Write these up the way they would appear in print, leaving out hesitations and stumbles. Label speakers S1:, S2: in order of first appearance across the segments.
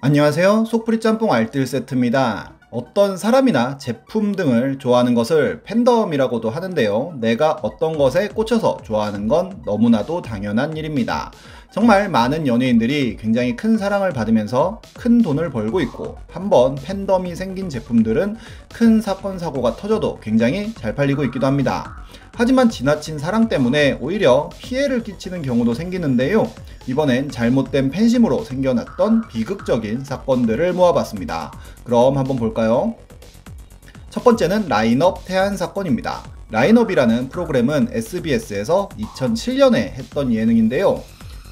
S1: 안녕하세요. 속풀이 짬뽕 알뜰 세트입니다. 어떤 사람이나 제품 등을 좋아하는 것을 팬덤이라고도 하는데요. 내가 어떤 것에 꽂혀서 좋아하는 건 너무나도 당연한 일입니다. 정말 많은 연예인들이 굉장히 큰 사랑을 받으면서 큰 돈을 벌고 있고, 한번 팬덤이 생긴 제품들은 큰 사건 사고가 터져도 굉장히 잘 팔리고 있기도 합니다. 하지만 지나친 사랑 때문에 오히려 피해를 끼치는 경우도 생기는데요. 이번엔 잘못된 팬심으로 생겨났던 비극적인 사건들을 모아봤습니다. 그럼 한번 볼까요? 첫 번째는 라인업 태안 사건입니다. 라인업이라는 프로그램은 SBS에서 2007년에 했던 예능인데요.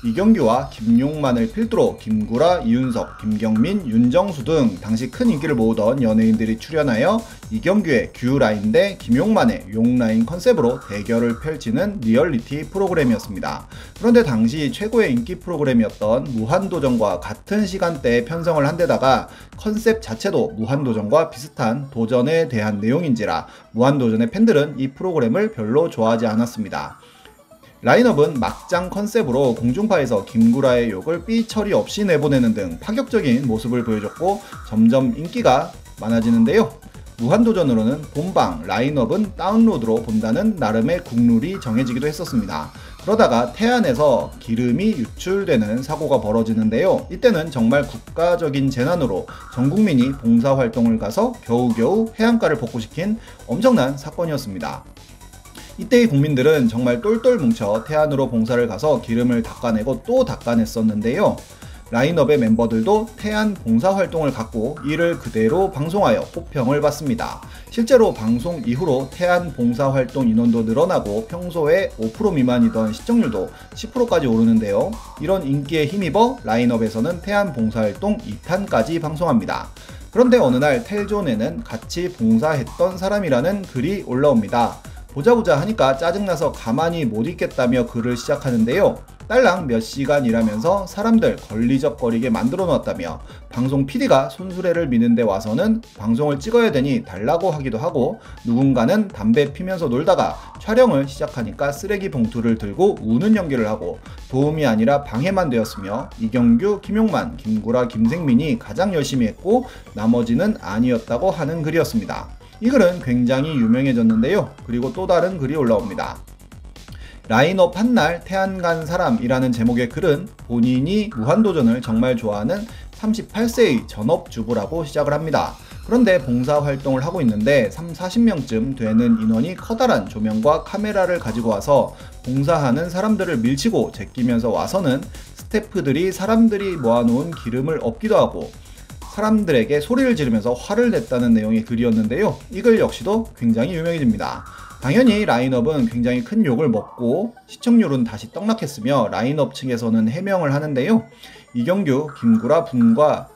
S1: 이경규와 김용만을 필두로 김구라, 이윤석, 김경민, 윤정수 등 당시 큰 인기를 모으던 연예인들이 출연하여 이경규의 규라인 대 김용만의 용라인 컨셉으로 대결을 펼치는 리얼리티 프로그램이었습니다. 그런데 당시 최고의 인기 프로그램이었던 무한도전과 같은 시간대에 편성을 한 데다가 컨셉 자체도 무한도전과 비슷한 도전에 대한 내용인지라 무한도전의 팬들은 이 프로그램을 별로 좋아하지 않았습니다. 라인업은 막장 컨셉으로 공중파에서 김구라의 욕을 삐처리 없이 내보내는 등 파격적인 모습을 보여줬고 점점 인기가 많아지는데요. 무한도전으로는 본방, 라인업은 다운로드로 본다는 나름의 국룰이 정해지기도 했었습니다. 그러다가 태안에서 기름이 유출되는 사고가 벌어지는데요. 이때는 정말 국가적인 재난으로 전 국민이 봉사활동을 가서 겨우겨우 해안가를 복구시킨 엄청난 사건이었습니다. 이때의 국민들은 정말 똘똘 뭉쳐 태안으로 봉사를 가서 기름을 닦아내고 또 닦아냈었는데요. 라인업의 멤버들도 태안 봉사활동을 갖고 이를 그대로 방송하여 호평을 받습니다. 실제로 방송 이후로 태안 봉사활동 인원도 늘어나고 평소에 5% 미만이던 시청률도 10%까지 오르는데요. 이런 인기에 힘입어 라인업에서는 태안 봉사활동 2탄까지 방송합니다. 그런데 어느 날 텔존에는 같이 봉사했던 사람이라는 글이 올라옵니다. 보자보자 하니까 짜증나서 가만히 못 있겠다며 글을 시작하는데요. 딸랑 몇 시간 일하면서 사람들 걸리적거리게 만들어 놨다며 방송 PD가 손수레를 미는데 와서는 방송을 찍어야 되니 달라고 하기도 하고, 누군가는 담배 피면서 놀다가 촬영을 시작하니까 쓰레기 봉투를 들고 우는 연기를 하고 도움이 아니라 방해만 되었으며 이경규, 김용만, 김구라, 김생민이 가장 열심히 했고 나머지는 아니었다고 하는 글이었습니다. 이 글은 굉장히 유명해졌는데요. 그리고 또 다른 글이 올라옵니다. 라인업 한날 태안 간 사람이라는 제목의 글은 본인이 무한도전을 정말 좋아하는 38세의 전업주부라고 시작을 합니다. 그런데 봉사활동을 하고 있는데 40명쯤 되는 인원이 커다란 조명과 카메라를 가지고 와서 봉사하는 사람들을 밀치고 제끼면서 와서는 스태프들이 사람들이 모아놓은 기름을 엎기도 하고 사람들에게 소리를 지르면서 화를 냈다는 내용의 글이었는데요. 이 글 역시도 굉장히 유명해집니다. 당연히 라인업은 굉장히 큰 욕을 먹고 시청률은 다시 떡락했으며 라인업 측에서는 해명을 하는데요. 이경규, 김구라 분과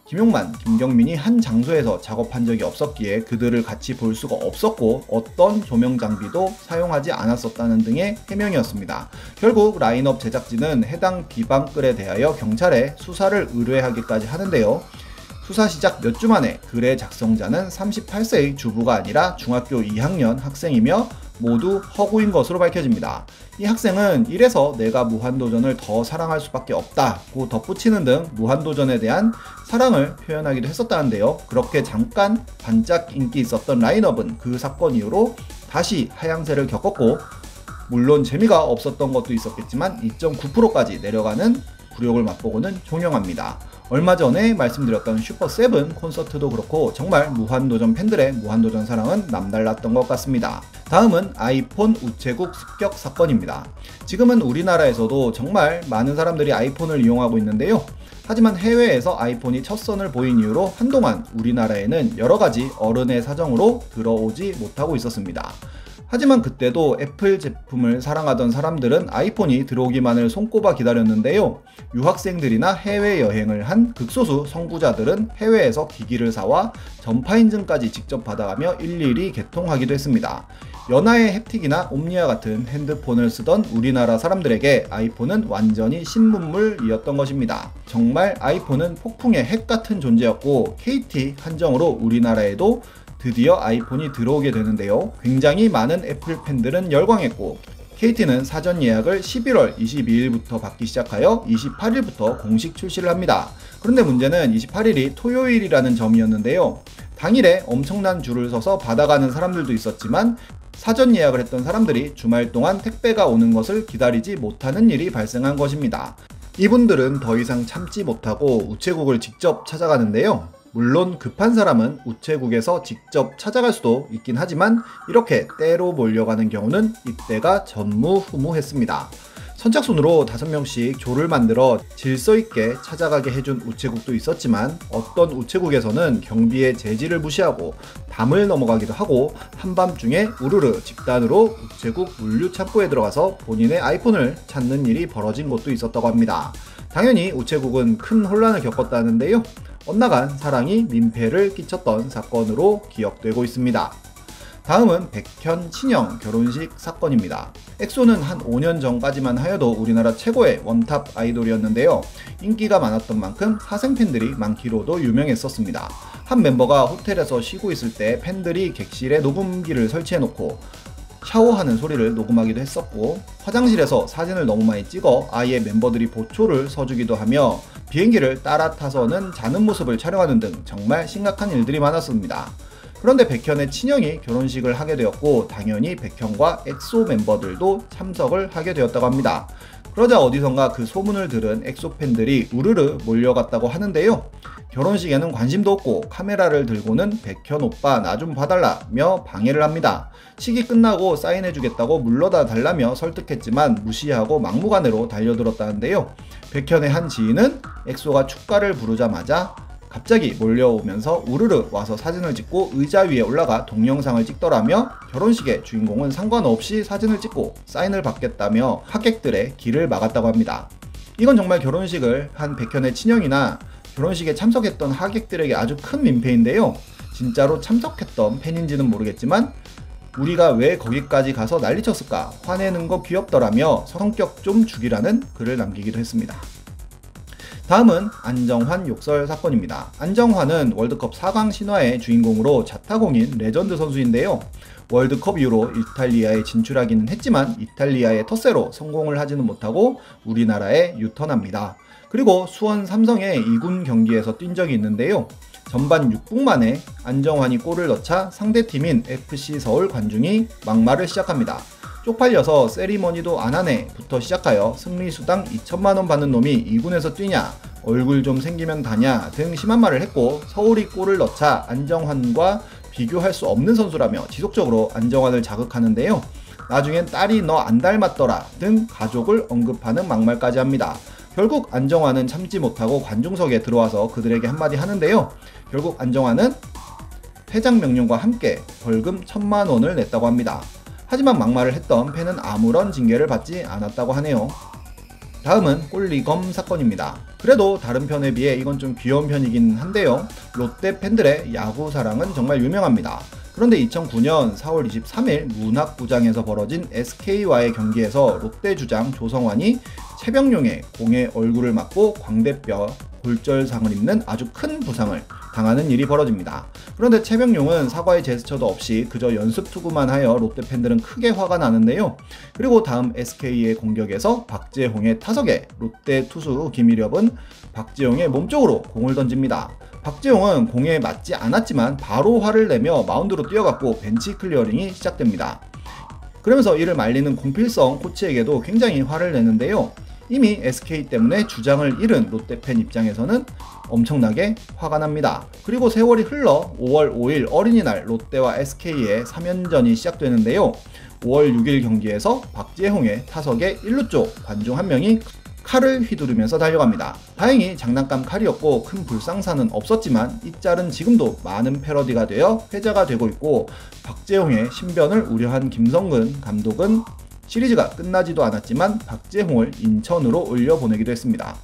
S1: 김용만, 김경민이 한 장소에서 작업한 적이 없었기에 그들을 같이 볼 수가 없었고 어떤 조명 장비도 사용하지 않았었다는 등의 해명이었습니다. 결국 라인업 제작진은 해당 비방글에 대하여 경찰에 수사를 의뢰하기까지 하는데요. 수사 시작 몇 주 만에 글의 작성자는 38세의 주부가 아니라 중학교 2학년 학생이며 모두 허구인 것으로 밝혀집니다. 이 학생은 이래서 내가 무한도전을 더 사랑할 수밖에 없다고 덧붙이는 등 무한도전에 대한 사랑을 표현하기도 했었다는데요. 그렇게 잠깐 반짝 인기 있었던 라인업은 그 사건 이후로 다시 하향세를 겪었고, 물론 재미가 없었던 것도 있었겠지만 2.9%까지 내려가는 굴욕을 맛보고는 종영합니다. 얼마 전에 말씀드렸던 슈퍼세븐 콘서트도 그렇고 정말 무한도전 팬들의 무한도전 사랑은 남달랐던 것 같습니다. 다음은 아이폰 우체국 습격 사건입니다. 지금은 우리나라에서도 정말 많은 사람들이 아이폰을 이용하고 있는데요. 하지만 해외에서 아이폰이 첫 선을 보인 이후로 한동안 우리나라에는 여러가지 어른의 사정으로 들어오지 못하고 있었습니다. 하지만 그때도 애플 제품을 사랑하던 사람들은 아이폰이 들어오기만을 손꼽아 기다렸는데요. 유학생들이나 해외여행을 한 극소수 선구자들은 해외에서 기기를 사와 전파인증까지 직접 받아가며 일일이 개통하기도 했습니다. 연하의 햅틱이나 옴니아 같은 핸드폰을 쓰던 우리나라 사람들에게 아이폰은 완전히 신문물이었던 것입니다. 정말 아이폰은 폭풍의 핵 같은 존재였고 KT 한정으로 우리나라에도 드디어 아이폰이 들어오게 되는데요. 굉장히 많은 애플 팬들은 열광했고 KT는 사전 예약을 11월 22일부터 받기 시작하여 28일부터 공식 출시를 합니다. 그런데 문제는 28일이 토요일이라는 점이었는데요. 당일에 엄청난 줄을 서서 받아가는 사람들도 있었지만 사전 예약을 했던 사람들이 주말 동안 택배가 오는 것을 기다리지 못하는 일이 발생한 것입니다. 이분들은 더 이상 참지 못하고 우체국을 직접 찾아가는데요. 물론 급한 사람은 우체국에서 직접 찾아갈 수도 있긴 하지만 이렇게 때로 몰려가는 경우는 이때가 전무후무했습니다. 선착순으로 5명씩 조를 만들어 질서 있게 찾아가게 해준 우체국도 있었지만 어떤 우체국에서는 경비의 제지를 무시하고 담을 넘어가기도 하고 한밤중에 우르르 집단으로 우체국 물류 창고에 들어가서 본인의 아이폰을 찾는 일이 벌어진 곳도 있었다고 합니다. 당연히 우체국은 큰 혼란을 겪었다는데요. 엇나간 사랑이 민폐를 끼쳤던 사건으로 기억되고 있습니다. 다음은 백현 친형 결혼식 사건입니다. 엑소는 한 5년 전까지만 하여도 우리나라 최고의 원탑 아이돌이었는데요. 인기가 많았던 만큼 사생 팬들이 많기로도 유명했었습니다. 한 멤버가 호텔에서 쉬고 있을 때 팬들이 객실에 녹음기를 설치해놓고 샤워하는 소리를 녹음하기도 했었고, 화장실에서 사진을 너무 많이 찍어 아예 멤버들이 보초를 서주기도 하며 비행기를 따라 타서는 자는 모습을 촬영하는 등 정말 심각한 일들이 많았습니다. 그런데 백현의 친형이 결혼식을 하게 되었고 당연히 백현과 엑소 멤버들도 참석을 하게 되었다고 합니다. 그러자 어디선가 그 소문을 들은 엑소 팬들이 우르르 몰려갔다고 하는데요. 결혼식에는 관심도 없고 카메라를 들고는 백현 오빠 나 좀 봐달라며 방해를 합니다. 식이 끝나고 사인해주겠다고 물러다 달라며 설득했지만 무시하고 막무가내로 달려들었다는데요. 백현의 한 지인은 엑소가 축가를 부르자마자 갑자기 몰려오면서 우르르 와서 사진을 찍고 의자 위에 올라가 동영상을 찍더라며 결혼식의 주인공은 상관없이 사진을 찍고 사인을 받겠다며 하객들의 길을 막았다고 합니다. 이건 정말 결혼식을 한 백현의 친형이나 결혼식에 참석했던 하객들에게 아주 큰 민폐인데요. 진짜로 참석했던 팬인지는 모르겠지만 우리가 왜 거기까지 가서 난리쳤을까, 화내는 거 귀엽더라며 성격 좀 죽이라는 글을 남기기도 했습니다. 다음은 안정환 욕설 사건입니다. 안정환은 월드컵 4강 신화의 주인공으로 자타공인 레전드 선수인데요. 월드컵 이후로 이탈리아에 진출하기는 했지만 이탈리아의 텃세로 성공을 하지는 못하고 우리나라에 유턴합니다. 그리고 수원 삼성의 2군 경기에서 뛴 적이 있는데요. 전반 6분 만에 안정환이 골을 넣자 상대팀인 FC 서울 관중이 막말을 시작합니다. 쪽팔려서 세리머니도 안 하네 부터 시작하여 승리수당 2천만원 받는 놈이 2군에서 뛰냐, 얼굴 좀 생기면 다냐 등 심한 말을 했고, 서울이 골을 넣자 안정환과 비교할 수 없는 선수라며 지속적으로 안정환을 자극하는데요. 나중엔 딸이 너 안 닮았더라 등 가족을 언급하는 막말까지 합니다. 결국 안정환은 참지 못하고 관중석에 들어와서 그들에게 한마디 하는데요. 결국 안정환은 퇴장 명령과 함께 벌금 1,000만원을 냈다고 합니다. 하지만 막말을 했던 팬은 아무런 징계를 받지 않았다고 하네요. 다음은 꼴리검 사건입니다. 그래도 다른 편에 비해 이건 좀 귀여운 편이긴 한데요. 롯데 팬들의 야구 사랑은 정말 유명합니다. 그런데 2009년 4월 23일 문학구장에서 벌어진 SK와의 경기에서 롯데 주장 조성환이 최병용의 공에 얼굴을 맞고 광대뼈 골절상을 입는 아주 큰 부상을 당하는 일이 벌어집니다. 그런데 최병용은 사과의 제스처도 없이 그저 연습 투구만 하여 롯데 팬들은 크게 화가 나는데요. 그리고 다음 SK의 공격에서 박재홍의 타석에 롯데 투수 김일엽은 박재홍의 몸쪽으로 공을 던집니다. 박재홍은 공에 맞지 않았지만 바로 화를 내며 마운드로 뛰어갔고 벤치 클리어링이 시작됩니다. 그러면서 이를 말리는 공필성 코치에게도 굉장히 화를 내는데요. 이미 SK 때문에 주장을 잃은 롯데팬 입장에서는 엄청나게 화가 납니다. 그리고 세월이 흘러 5월 5일 어린이날 롯데와 SK의 3연전이 시작되는데요. 5월 6일 경기에서 박재홍의 타석에 1루 쪽 관중 한 명이 칼을 휘두르면서 달려갑니다. 다행히 장난감 칼이었고 큰 불상사는 없었지만 이 짤은 지금도 많은 패러디가 되어 회자가 되고 있고, 박재홍의 신변을 우려한 김성근 감독은 시리즈가 끝나지도 않았지만 박재홍을 인천으로 올려보내기도 했습니다.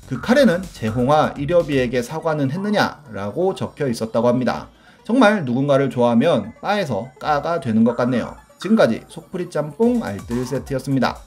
S1: 그 칼에는 재홍아 일엽이에게 사과는 했느냐라고 적혀 있었다고 합니다. 정말 누군가를 좋아하면 바에서 까가 되는 것 같네요. 지금까지 속풀이 짬뽕 알뜰 세트였습니다.